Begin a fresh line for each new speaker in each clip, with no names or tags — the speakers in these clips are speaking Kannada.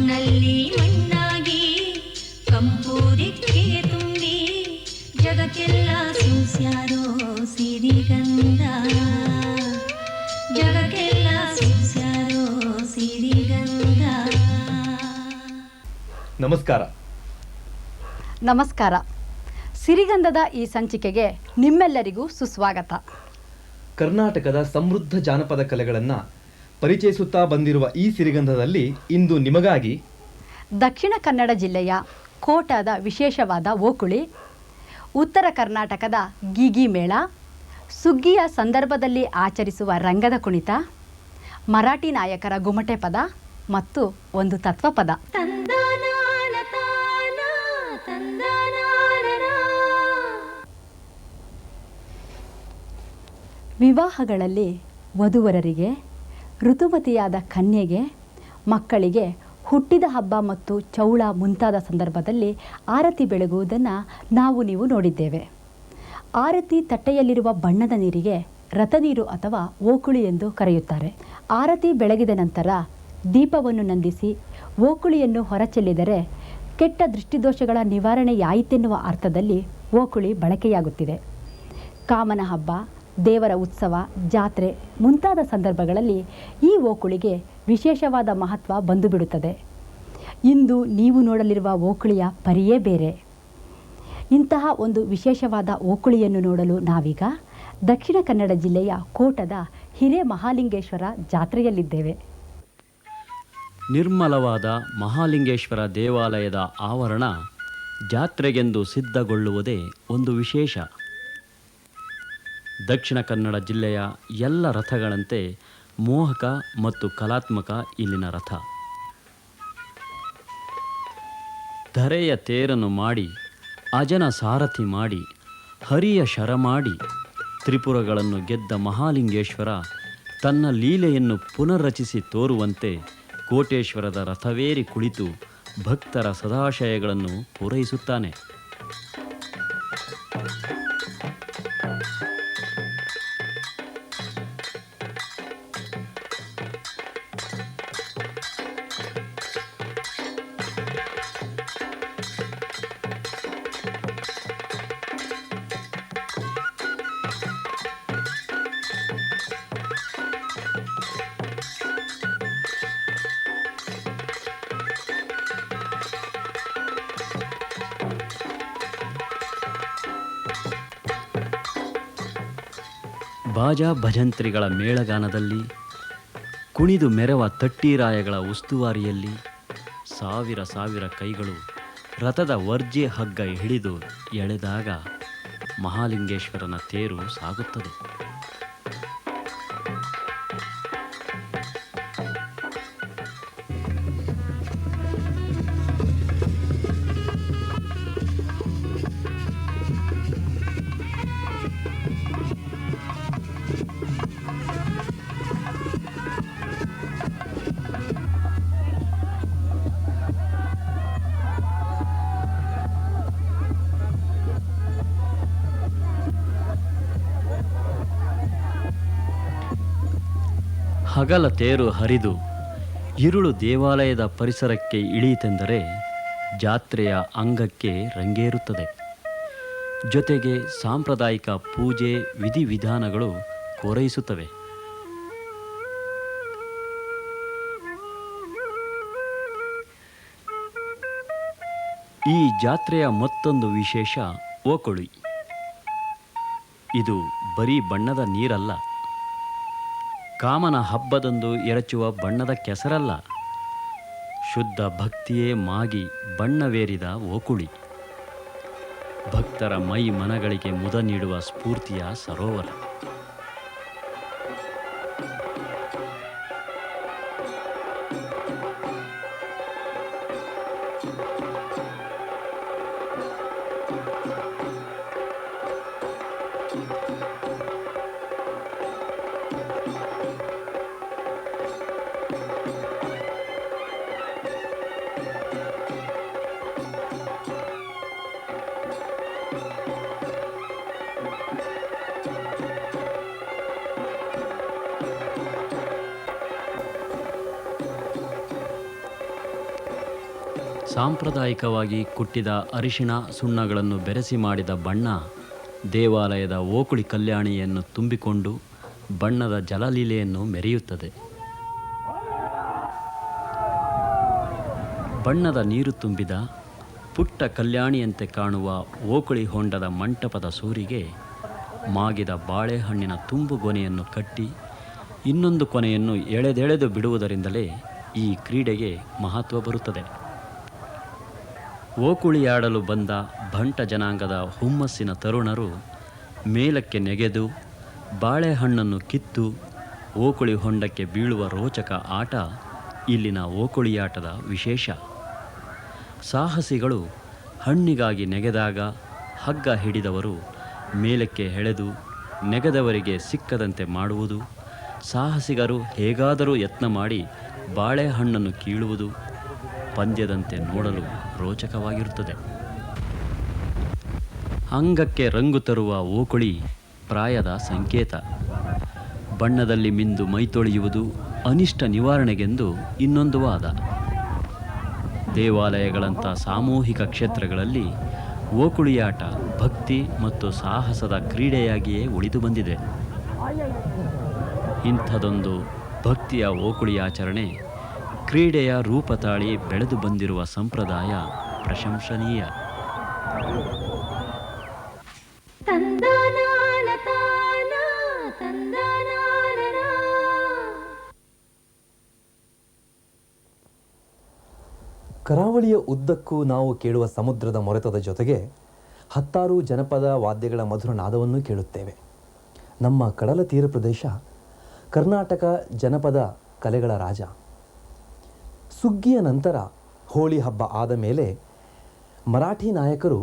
ಮಣ್ಣಲ್ಲಿ ಮಣ್ಣಾಗಿ ಕಂಪು ದಿಕ್ಕಿಗೆ ತುಂಬಿ ಜಗಕ್ಕೆಲ್ಲ ಸೂಸ್ಯಾರೋ ಸಿರಿಗಂಧ, ಜಗಕ್ಕೆಲ್ಲ ಸೂಸ್ಯಾರೋ ಸಿರಿಗಂಧ.
ನಮಸ್ಕಾರ.
ನಮಸ್ಕಾರ. ಸಿರಿಗಂಧದ ಈ ಸಂಚಿಕೆಗೆ ನಿಮ್ಮೆಲ್ಲರಿಗೂ ಸುಸ್ವಾಗತ.
ಕರ್ನಾಟಕದ ಸಮೃದ್ಧ ಜಾನಪದ ಕಲೆಗಳನ್ನು ಪರಿಚಯಿಸುತ್ತಾ ಬಂದಿರುವ ಈ ಸಿರಿಗಂಧದಲ್ಲಿ ಇಂದು ನಿಮಗಾಗಿ
ದಕ್ಷಿಣ ಕನ್ನಡ ಜಿಲ್ಲೆಯ ಕೋಟದ ವಿಶೇಷವಾದ ಓಕುಳಿ, ಉತ್ತರ ಕರ್ನಾಟಕದ ಗೀಗಿ ಮೇಳ, ಸುಗ್ಗಿಯ ಸಂದರ್ಭದಲ್ಲಿ ಆಚರಿಸುವ ರಂಗದ ಕುಣಿತ, ಮರಾಠಿ ನಾಯಕರ ಗುಮಟೆ ಪದ ಮತ್ತು ಒಂದು ತತ್ವಪದ. ವಿವಾಹಗಳಲ್ಲಿ ವಧುವರರಿಗೆ, ಋತುಮತಿಯಾದ ಕನ್ಯೆಗೆ, ಮಕ್ಕಳಿಗೆ ಹುಟ್ಟಿದ ಹಬ್ಬ ಮತ್ತು ಚೌಳ ಮುಂತಾದ ಸಂದರ್ಭದಲ್ಲಿ ಆರತಿ ಬೆಳಗುವುದನ್ನು ನೀವು ನೋಡಿದ್ದೇವೆ. ಆರತಿ ತಟ್ಟೆಯಲ್ಲಿರುವ ಬಣ್ಣದ ನೀರಿಗೆ ರಥನೀರು ಅಥವಾ ಓಕುಳಿ ಎಂದು ಕರೆಯುತ್ತಾರೆ. ಆರತಿ ಬೆಳಗಿದ ನಂತರ ದೀಪವನ್ನು ನಂದಿಸಿ ಓಕುಳಿಯನ್ನು ಹೊರಚೆಲ್ಲಿದರೆ ಕೆಟ್ಟ ದೃಷ್ಟಿದೋಷಗಳ ನಿವಾರಣೆಯಾಯಿತೆನ್ನುವ ಅರ್ಥದಲ್ಲಿ ಓಕುಳಿ ಬಳಕೆಯಾಗುತ್ತಿದೆ. ಕಾಮನ ಹಬ್ಬ, ದೇವರ ಉತ್ಸವ, ಜಾತ್ರೆ ಮುಂತಾದ ಸಂದರ್ಭಗಳಲ್ಲಿ ಈ ಓಕುಳಿಗೆ ವಿಶೇಷವಾದ ಮಹತ್ವ ಬಂದುಬಿಡುತ್ತದೆ. ಇಂದು ನೀವು ನೋಡಲಿರುವ ಓಕುಳಿಯ ಪರಿಯೇ ಬೇರೆ. ಇಂತಹ ಒಂದು ವಿಶೇಷವಾದ ಓಕುಳಿಯನ್ನು ನೋಡಲು ನಾವೀಗ ದಕ್ಷಿಣ ಕನ್ನಡ ಜಿಲ್ಲೆಯ ಕೋಟದ ಹಿರೇಮಹಾಲಿಂಗೇಶ್ವರ ಜಾತ್ರೆಯಲ್ಲಿದ್ದೇವೆ.
ನಿರ್ಮಲವಾದ ಮಹಾಲಿಂಗೇಶ್ವರ ದೇವಾಲಯದ ಆವರಣ ಜಾತ್ರೆಗೆಂದು ಸಿದ್ಧಗೊಳ್ಳುವುದೇ ಒಂದು ವಿಶೇಷ. ದಕ್ಷಿಣ ಕನ್ನಡ ಜಿಲ್ಲೆಯ ಎಲ್ಲ ರಥಗಳಂತೆ ಮೋಹಕ ಮತ್ತು ಕಲಾತ್ಮಕ ಇಲ್ಲಿನ ರಥ. ಧರೆಯ ತೇರನ್ನು ಮಾಡಿ, ಅಜನ ಸಾರಥಿ ಮಾಡಿ, ಹರಿಯ ಶರ ಮಾಡಿ, ತ್ರಿಪುರಗಳನ್ನು ಗೆದ್ದ ಮಹಾಲಿಂಗೇಶ್ವರ ತನ್ನ ಲೀಲೆಯನ್ನು ಪುನರ್ರಚಿಸಿ ತೋರುವಂತೆ ಕೋಟೇಶ್ವರದ ರಥವೇರಿ ಕುಳಿತು ಭಕ್ತರ ಸದಾಶಯಗಳನ್ನು ಪೂರೈಸುತ್ತಾನೆ. ಬಾಜಾ ಭಜಂತ್ರಿಗಳ ಮೇಳಗಾನದಲ್ಲಿ, ಕುಣಿದು ಮೆರವ ತಟ್ಟೀರಾಯಗಳ ಉಸ್ತುವಾರಿಯಲ್ಲಿ ಸಾವಿರ ಸಾವಿರ ಕೈಗಳು ರಥದ ವರ್ಜೆ ಹಗ್ಗ ಹಿಡಿದು ಎಳೆದಾಗ ಮಹಾಲಿಂಗೇಶ್ವರನ ತೇರು ಸಾಗುತ್ತದೆ. ಹಗಲ ತೇರು ಹರಿದು ഇരുಳು ದೇವಾಲಯದ ಪರಿಸರಕ್ಕೆ ಇಳಿಯಿತೆಂದರೆ ಜಾತ್ರೆಯ ಅಂಗಕ್ಕೆ ರಂಗೇರುತ್ತದೆ. ಜೊತೆಗೆ ಸಾಂಪ್ರದಾಯಿಕ ಪೂಜೆ ವಿಧಿವಿಧಾನಗಳು ಕೋರೈಸುತ್ತವೆ. ಈ ಜಾತ್ರೆಯ ಮತ್ತೊಂದು ವಿಶೇಷ ಓಕುಳಿ. ಇದು ಬರೀ ಬಣ್ಣದ ನೀರಲ್ಲ, ಕಾಮನ ಹಬ್ಬದಂದು ಎರಚುವ ಬಣ್ಣದ ಕೆಸರಲ್ಲ, ಶುದ್ಧ ಭಕ್ತಿಯೇ ಮಾಗಿ ಬಣ್ಣವೇರಿದ ಓಕುಳಿ. ಭಕ್ತರ ಮೈ ಮನಗಳಿಗೆ ಮುದ ನೀಡುವ ಸ್ಫೂರ್ತಿಯ ಸರೋವರ. ಸಾಂಪ್ರದಾಯಿಕವಾಗಿ ಕುಟ್ಟಿದ ಅರಿಶಿಣ ಸುಣ್ಣಗಳನ್ನು ಬೆರೆಸಿ ಮಾಡಿದ ಬಣ್ಣ ದೇವಾಲಯದ ಓಕುಳಿ ಕಲ್ಯಾಣಿಯನ್ನು ತುಂಬಿಕೊಂಡು ಬಣ್ಣದ ಜಲಲೀಲೆಯನ್ನು ಮೆರೆಯುತ್ತದೆ. ಬಣ್ಣದ ನೀರು ತುಂಬಿದ ಪುಟ್ಟ ಕಲ್ಯಾಣಿಯಂತೆ ಕಾಣುವ ಓಕುಳಿ ಹೊಂಡದ ಮಂಟಪದ ಸೂರಿಗೆ ಮಾಗಿದ ಬಾಳೆಹಣ್ಣಿನ ತುಂಬು ಗೊನೆಯನ್ನು ಕಟ್ಟಿ ಇನ್ನೊಂದು ಕೊನೆಯನ್ನು ಎಳೆದೆಳೆದು ಬಿಡುವುದರಿಂದಲೇ ಈ ಕ್ರೀಡೆಗೆ ಮಹತ್ವ ಬರುತ್ತದೆ. ಓಕುಳಿಯಾಡಲು ಬಂದ ಬಂಟ ಜನಾಂಗದ ಹುಮ್ಮಸ್ಸಿನ ತರುಣರು ಮೇಲಕ್ಕೆ ನೆಗೆದು ಬಾಳೆಹಣ್ಣನ್ನು ಕಿತ್ತು ಓಕುಳಿ ಹೊಂಡಕ್ಕೆ ಬೀಳುವ ರೋಚಕ ಆಟ ಇಲ್ಲಿನ ಓಕುಳಿಯಾಟದ ವಿಶೇಷ. ಸಾಹಸಿಗಳು ಹಣ್ಣಿಗಾಗಿ ನೆಗೆದಾಗ ಹಗ್ಗ ಹಿಡಿದವರು ಮೇಲಕ್ಕೆ ಎಳೆದು ನೆಗೆದವರಿಗೆ ಸಿಕ್ಕದಂತೆ ಮಾಡುವುದು, ಸಾಹಸಿಗರು ಹೇಗಾದರೂ ಯತ್ನ ಮಾಡಿ ಬಾಳೆಹಣ್ಣನ್ನು ಕೀಳುವುದು ಪಂದ್ಯದಂತೆ ನೋಡಲು ರೋಚಕವಾಗಿರುತ್ತದೆ. ಅಂಗಕ್ಕೆ ರಂಗು ತರುವ ಓಕುಳಿ ಪ್ರಾಯದ ಸಂಕೇತ. ಬಣ್ಣದಲ್ಲಿ ಮಿಂದು ಮೈತೊಳೆಯುವುದು ಅನಿಷ್ಟ ನಿವಾರಣೆಗೆಂದು ಇನ್ನೊಂದು ವಾದ. ದೇವಾಲಯಗಳಂಥ ಸಾಮೂಹಿಕ ಕ್ಷೇತ್ರಗಳಲ್ಲಿ ಓಕುಳಿಯಾಟ ಭಕ್ತಿ ಮತ್ತು ಸಾಹಸದ ಕ್ರೀಡೆಯಾಗಿಯೇ ಉಳಿದು ಬಂದಿದೆ. ಇಂಥದೊಂದು ಭಕ್ತಿಯ ಓಕುಳಿ ಆಚರಣೆ ಕ್ರೀಡೆಯ ರೂಪ ತಾಳಿ ಬೆಳೆದು ಬಂದಿರುವ ಸಂಪ್ರದಾಯ ಪ್ರಶಂಸನೀಯ.
ಕರಾವಳಿಯ ಉದ್ದಕ್ಕೂ ನಾವು ಕೇಳುವ ಸಮುದ್ರದ ಮೊರೆತದ ಜೊತೆಗೆ ಹತ್ತಾರು ಜನಪದ ವಾದ್ಯಗಳ ಮಧುರ ನಾದವನ್ನು ಕೇಳುತ್ತೇವೆ. ನಮ್ಮ ಕಡಲ ತೀರ ಪ್ರದೇಶ ಕರ್ನಾಟಕ ಜನಪದ ಕಲೆಗಳ ರಾಜ. ಸುಗ್ಗಿಯ ನಂತರ ಹೋಳಿ ಹಬ್ಬ ಆದ ಮೇಲೆ ಮರಾಠಿ ನಾಯಕರು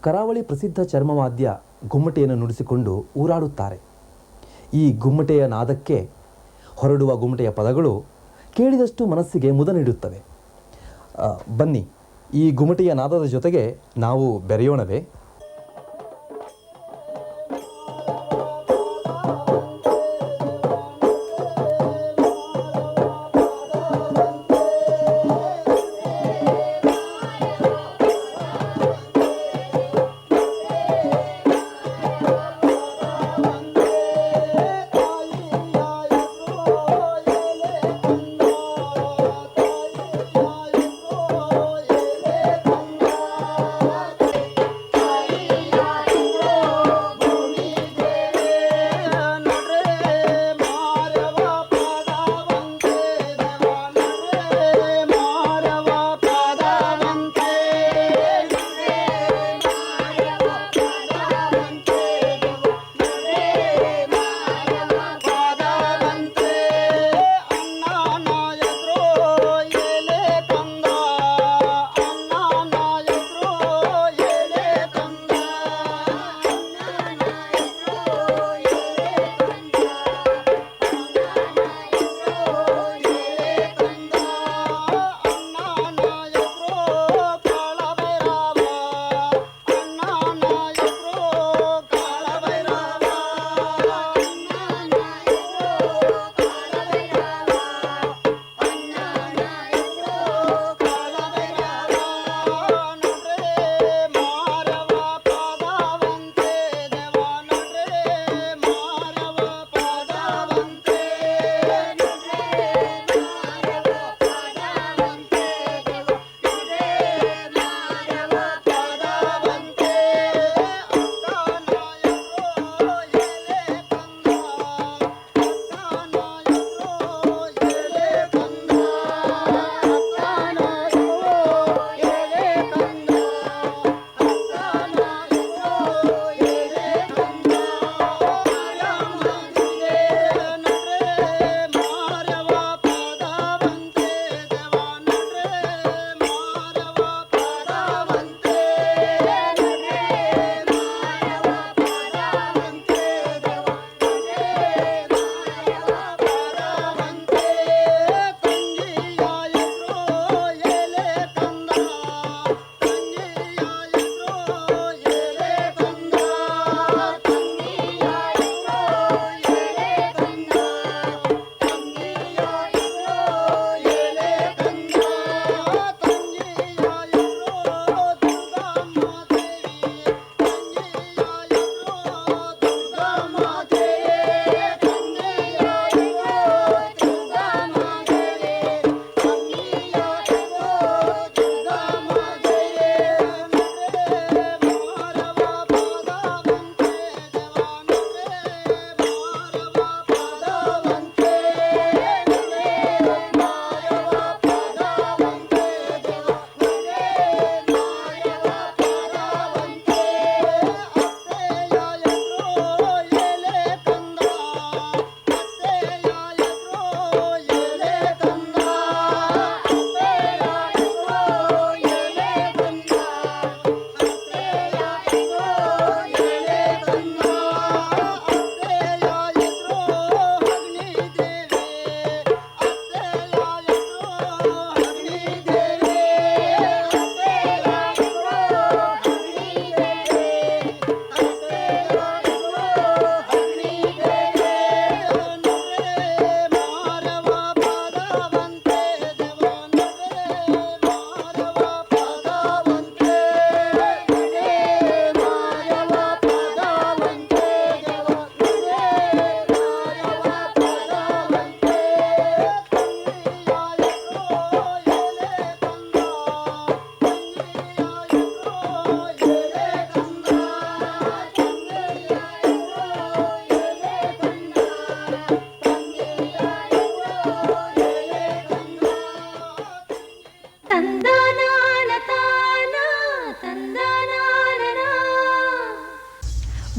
ಕರಾವಳಿ ಪ್ರಸಿದ್ಧ ಚರ್ಮವಾದ್ಯ ಗುಮ್ಮಟೆಯನ್ನು ನುಡಿಸಿಕೊಂಡು ಊರಾಡುತ್ತಾರೆ. ಈ ಗುಮ್ಮಟೆಯ ನಾದಕ್ಕೆ ಹೊರಡುವ ಗುಮ್ಮಟೆಯ ಪದಗಳು ಕೇಳಿದಷ್ಟು ಮನಸ್ಸಿಗೆ ಮುದ ನೀಡುತ್ತವೆ. ಬನ್ನಿ, ಈ ಗುಮ್ಮಟೆಯ ನಾದದ ಜೊತೆಗೆ ನಾವು ಬೆರೆಯೋಣವೇ?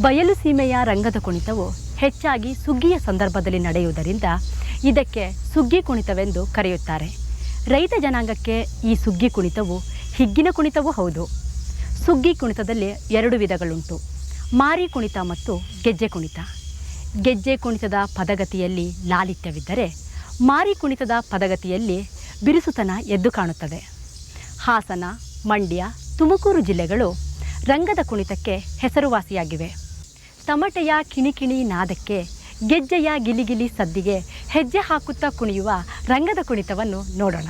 ಬಯಲು ಸೀಮೆಯ ರಂಗದ ಕುಣಿತವು ಹೆಚ್ಚಾಗಿ ಸುಗ್ಗಿಯ ಸಂದರ್ಭದಲ್ಲಿ ನಡೆಯುವುದರಿಂದ ಇದಕ್ಕೆ ಸುಗ್ಗಿ ಕುಣಿತವೆಂದು ಕರೆಯುತ್ತಾರೆ. ರೈತ ಜನಾಂಗಕ್ಕೆ ಈ ಸುಗ್ಗಿ ಕುಣಿತವು ಹಿಗ್ಗಿನ ಕುಣಿತವೂ ಹೌದು. ಸುಗ್ಗಿ ಕುಣಿತದಲ್ಲಿ 2 ವಿಧಗಳುಂಟು: ಮಾರಿ ಕುಣಿತ ಮತ್ತು ಗೆಜ್ಜೆ ಕುಣಿತ. ಗೆಜ್ಜೆ ಕುಣಿತದ ಪದಗತಿಯಲ್ಲಿ ಲಾಲಿತ್ಯವಿದ್ದರೆ, ಮಾರಿ ಕುಣಿತದ ಪದಗತಿಯಲ್ಲಿ ಬಿರುಸುತನ ಎದ್ದು ಕಾಣುತ್ತದೆ. ಹಾಸನ, ಮಂಡ್ಯ, ತುಮಕೂರು ಜಿಲ್ಲೆಗಳು ರಂಗದ ಕುಣಿತಕ್ಕೆ ಹೆಸರುವಾಸಿಯಾಗಿವೆ. ತಮಟೆಯ ಕಿಣಿಕಿಣಿ ನಾದಕ್ಕೆ, ಗೆಜ್ಜೆಯ ಗಿಲಿಗಿಲಿ ಸದ್ದಿಗೆ ಹೆಜ್ಜೆ ಹಾಕುತ್ತಾ ಕುಣಿಯುವ ರಂಗದ ಕುಣಿತವನ್ನು ನೋಡೋಣ.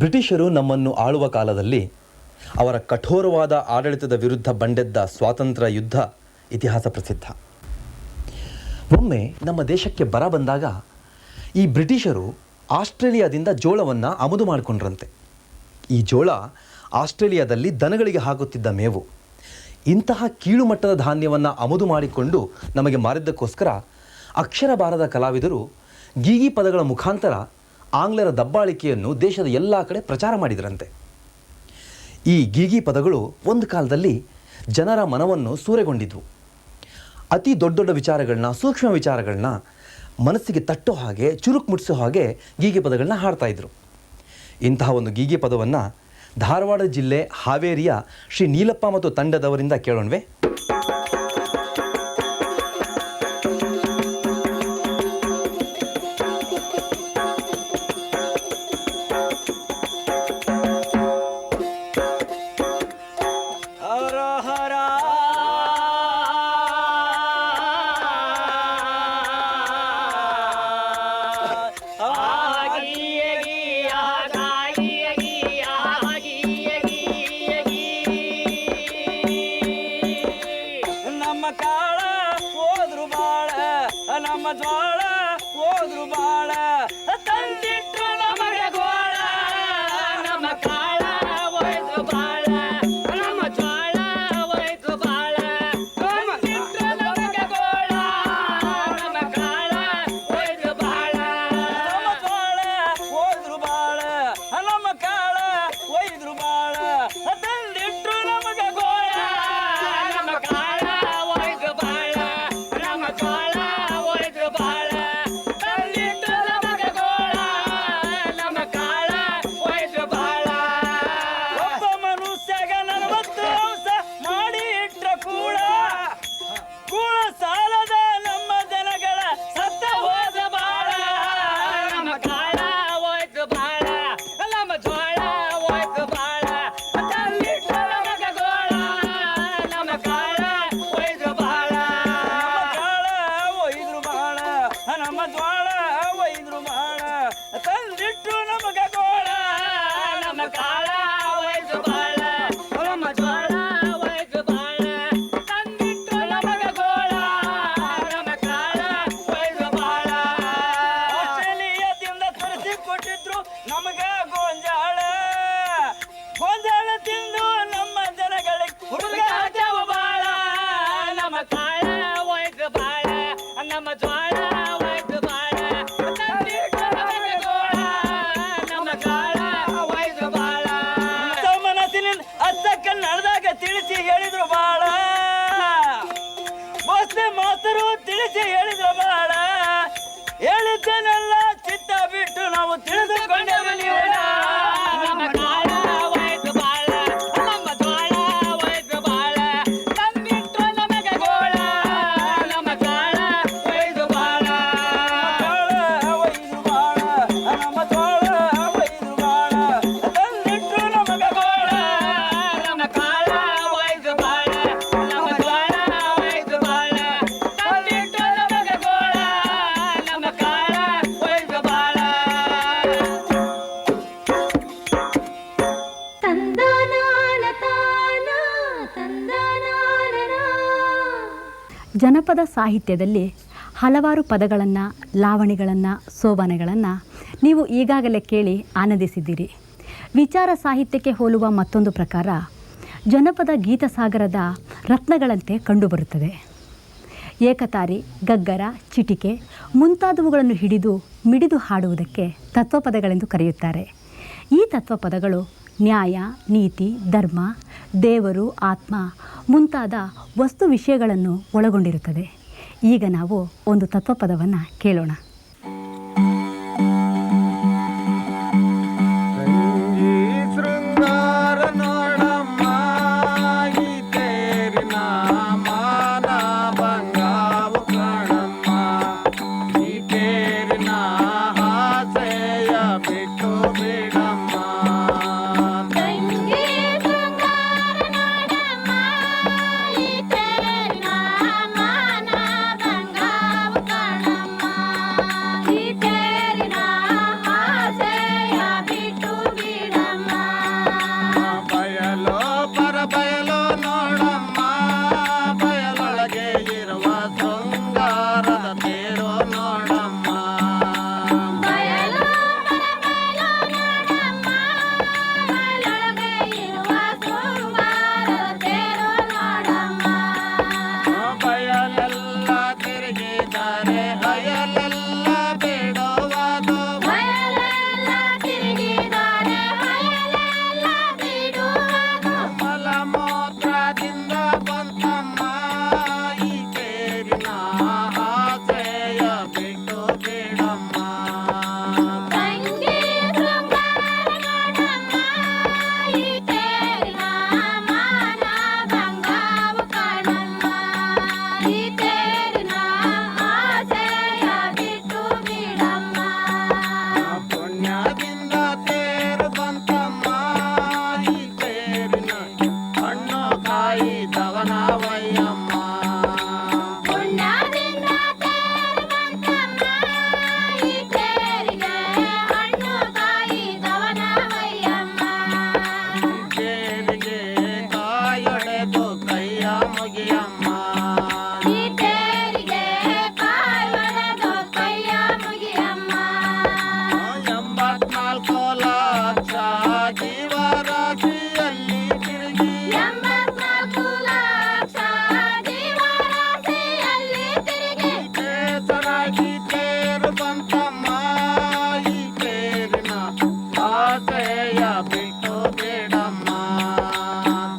ಬ್ರಿಟಿಷರು ನಮ್ಮನ್ನು ಆಳುವ ಕಾಲದಲ್ಲಿ ಅವರ ಕಠೋರವಾದ ಆಡಳಿತದ ವಿರುದ್ಧ ಬಂಡೆದ್ದ ಸ್ವಾತಂತ್ರ್ಯ ಯುದ್ಧ ಇತಿಹಾಸ ಪ್ರಸಿದ್ಧ. ಒಮ್ಮೆ ನಮ್ಮ ದೇಶಕ್ಕೆ ಬರ ಬಂದಾಗ ಈ ಬ್ರಿಟಿಷರು ಆಸ್ಟ್ರೇಲಿಯಾದಿಂದ ಜೋಳವನ್ನು ಆಮದು ಮಾಡಿಕೊಂಡ್ರಂತೆ. ಈ ಜೋಳ ಆಸ್ಟ್ರೇಲಿಯಾದಲ್ಲಿ ದನಗಳಿಗೆ ಹಾಕುತ್ತಿದ್ದ ಮೇವು. ಇಂತಹ ಕೀಳುಮಟ್ಟದ ಧಾನ್ಯವನ್ನು ಆಮದು ಮಾಡಿಕೊಂಡು ನಮಗೆ ಮಾರಿದ್ದಕ್ಕೋಸ್ಕರ ಅಕ್ಷರ ಬಾರದ ಕಲಾವಿದರು ಗೀಗಿ ಪದಗಳ ಮುಖಾಂತರ ಆಂಗ್ಲರ ದಬ್ಬಾಳಿಕೆಯನ್ನು ದೇಶದ ಎಲ್ಲ ಕಡೆ ಪ್ರಚಾರ ಮಾಡಿದರಂತೆ. ಈ ಗೀಗಿ ಪದಗಳು ಒಂದು ಕಾಲದಲ್ಲಿ ಜನರ ಮನವನ್ನು ಸೂರೆಗೊಂಡಿದ್ವು. ಅತಿ ದೊಡ್ಡ ದೊಡ್ಡ ವಿಚಾರಗಳನ್ನ, ಸೂಕ್ಷ್ಮ ವಿಚಾರಗಳನ್ನ ಮನಸ್ಸಿಗೆ ತಟ್ಟೋ ಹಾಗೆ, ಚುರುಕು ಮುಟ್ಟಿಸೋ ಹಾಗೆ ಗೀಗಿ ಪದಗಳನ್ನ ಹಾಡ್ತಾಯಿದ್ರು. ಇಂತಹ ಒಂದು ಗೀಗಿ ಪದವನ್ನು ಧಾರವಾಡ ಜಿಲ್ಲೆ ಹಾವೇರಿಯ ಶ್ರೀ ನೀಲಪ್ಪ ಮತ್ತು ತಂಡದವರಿಂದ ಕೇಳೋಣವೇ?
ನಮ್ಮ ಜ್ವಾಳ ಹೋದ್ರು ಬಾಳ ತಂದಿಟ್ರು ನಮಗೆ ಗೋಳ ನಮ್ಮ ಕಾಳ ಹೋಯ್ತು ಬಾಳ ನಮ್ಮ ಜ್ವಾಳ ಹೋಯ್ತು ಬಾಳ ತಂದಿಟ್ರು ನಮಗೆ ಗೋಳ ನಮ್ಮ ಕಾಳ ಹೋಯ್ತು ಬಾಳ ನಮ್ಮ ಜ್ವಾಳ ಹೋದ್ರು ಬಾಳ ನಮ್ಮ ಕಾಳ ಹೋಯ್ತು ಬಾಳ ತಂದಿಟ್ರು ನಮಗೆ ಗೋಳ ನಮ್ಮ ಕಾಳ ಹೋಯ್ತು ಬಾಳ ನಮ್ಮ ಜ್ವಾಳ
ಜನಪದ ಸಾಹಿತ್ಯದಲ್ಲಿ ಹಲವಾರು ಪದಗಳನ್ನು, ಲಾವಣಿಗಳನ್ನು, ಸೋಬಾನೆಗಳನ್ನು ನೀವು ಈಗಾಗಲೇ ಕೇಳಿ ಆನಂದಿಸಿದ್ದೀರಿ. ವಿಚಾರ ಸಾಹಿತ್ಯಕ್ಕೆ ಹೋಲುವ ಮತ್ತೊಂದು ಪ್ರಕಾರ ಜನಪದ ಗೀತಸಾಗರದ ರತ್ನಗಳಂತೆ ಕಂಡುಬರುತ್ತದೆ. ಏಕತಾರಿ, ಗಗ್ಗರ, ಚಿಟಿಕೆ ಮುಂತಾದವುಗಳನ್ನು ಹಿಡಿದು ಮಿಡಿದು ಹಾಡುವುದಕ್ಕೆ ತತ್ವಪದಗಳೆಂದು ಕರೆಯುತ್ತಾರೆ. ಈ ತತ್ವಪದಗಳು ನ್ಯಾಯ, ನೀತಿ, ಧರ್ಮ, ದೇವರು, ಆತ್ಮ ಮುಂತಾದ ವಸ್ತು ವಿಷಯಗಳನ್ನು ಒಳಗೊಂಡಿರುತ್ತದೆ. ಈಗ ನಾವು ಒಂದು ತತ್ವಪದವನ್ನು ಕೇಳೋಣ.
ಆಸೆಯ ಬಿಟ್ಟು ಬಿಡಮ್ಮ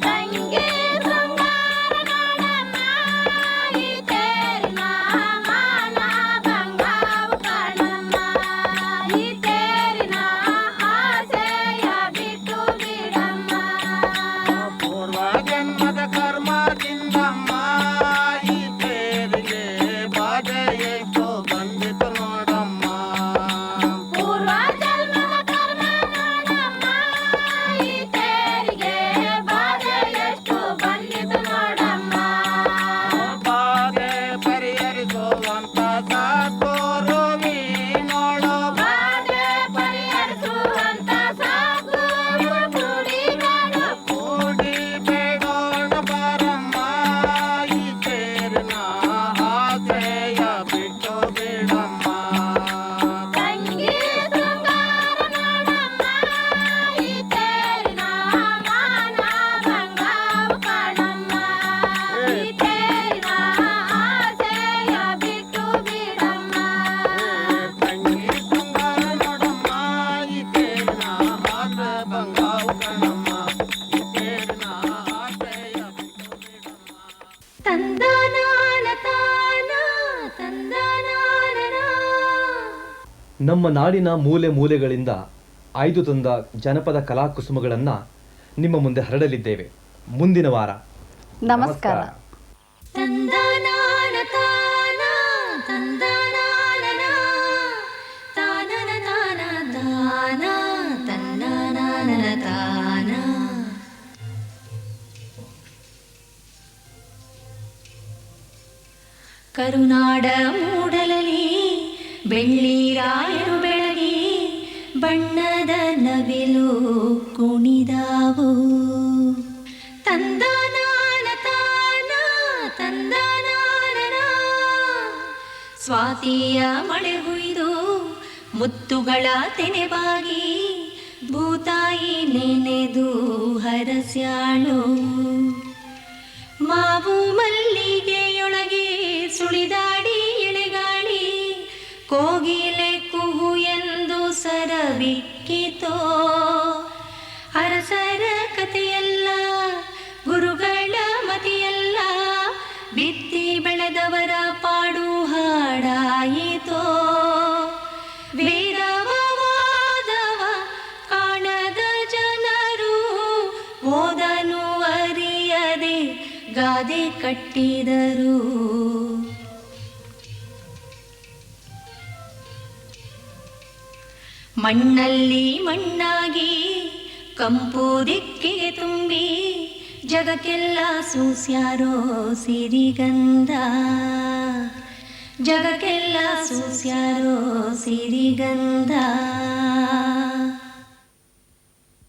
ತಂಗಿ ಶೃಂಗಾರ ನೋಡಮ್ಮ ಈ ತೇರಿನ ಮಾನ ಬಂಗಾವು ಕಾಣಮ್ಮ ಈ ತೇರಿನ ಆಸೆಯ ಬಿಟ್ಟು ಬಿಡಮ್ಮ
ಪೂರ್ವ ಜನ್ಮದ ಕರ್ಮದಿಂದಮ್ಮ ಈ ತೇರಿಗೆ ಬಾಧೆ ಎಷ್ಟು ಬಂದಿತು ನೋಡಮ್ಮ
ಪೂರ್ವ ಜನ್ಮದ ಕರ್ಮ ನೋಡಮ್ಮ ಈ ತೇರಿಗೆ ಬಾಧೆ ಎಷ್ಟು ಬಂದಿತು ನೋಡಮ್ಮ
ಬಾಧೆ ಪರಿಹರಿಸುವಂತ ಸಾಕೋರುವಿ ನೋಡೋ
ಬಾಧೆ ಪರಿಹರಿಸುವಂತ ಸಾಕು ಗುಡಿ ನೋಡು
ಕೂಡಿ ಬೇಡೋಣ ಬಾರಮ್ಮ ಈ ತೇರಿನ ಆಸೆಯ ಬಿಟ್ಟು ಬಿಡಮ್ಮ
ತಂಗಿ ಶೃಂಗಾರ ನೋಡಮ್ಮ ಈ ತೇರಿನ ಮಾನ ಬಂಗಾವು ಕಾಣಮ್ಮ ಈ ತೇರಿನ ಆಸೆಯ ಬಿಟ್ಟು ಬಿಡಮ್ಮ
ತಂಗಿ ಶೃಂಗಾರ ನೋಡಮ್ಮ ಈ ತೇರಿನ ಆಸೆ ಬಂಗಾವು ಕಣಮ್ಮ ಈ ತೇರಿನ ಆಸೆಯ ಬಿಟ್ಟು ಬಿಡಮ್ಮ
ತಂದನಾನ ತಾನ ತಂದನಾನನ
ನಮ್ಮ ನಾಡಿನ ಮೂಲೆ ಮೂಲೆಗಳಿಂದ ಆಯ್ದು ತಂದ ಜನಪದ ಕಲಾಕುಸುಮಗಳನ್ನು ನಿಮ್ಮ ಮುಂದೆ ಹರಡಲಿದ್ದೇವೆ ಮುಂದಿನ ವಾರ.
ನಮಸ್ಕಾರ.
ತಂದನಾನ ತಾನ ತಂದನಾನನ ತಾನನ ತಾನ ತಾನ ತಂದನಾನನ ತಾನ ಕರುನಾಡ ಮೂಡಲಲಿ ಬೆಳ್ಳಿರಾಯರು ಬೆಳಗಿ ಬಣ್ಣದ ನವಿಲು ಕುಣಿದಾವು ತಂದನಾನ ತಾನ ತಂದನಾನನ ಸ್ವಾತಿಯ ಮಳೆ ಹುಯ್ದು ಮುತ್ತುಗಳ ತೆನೆಬಾಗಿ ಭೂತಾಯಿ ನೆನೆದು ಹರಸ್ಯಾಳು ಮಾವು ಮಲ್ಲಿಗೆಯೊಳಗೆ ಸುಳಿದಾಡಿ ಎಳೆಗಾಳಿ ಕೋಗಿಲೆ ಕುಹು ಎಂದು ಸರಬಿಕ್ಕಿತೋ ಅರಸರ ಕಥೆಯಲ್ಲ ಗುರುಗಳ ಮತಿಯಲ್ಲ ಬಿತ್ತಿ ಬೆಳೆದವರ ಪಾಡು ಹಾಡಾಯಿತೋ ವೇದವಾದವ ಕಾಣದ ಜನರು ಓದನು ಅರಿಯದೆ ಗಾದೆ ಕಟ್ಟಿದರು ಮಣ್ಣಲ್ಲಿ ಮಣ್ಣಾಗಿ ಕಂಪು ದಿಕ್ಕಿಗೆ ತುಂಬಿ ಜಗಕ್ಕೆಲ್ಲ ಸೂಸ್ಯಾರೋ ಸಿರಿಗಂಧ ಜಗಕ್ಕೆಲ್ಲ ಸೂಸ್ಯಾರೋ ಸಿರಿಗಂಧ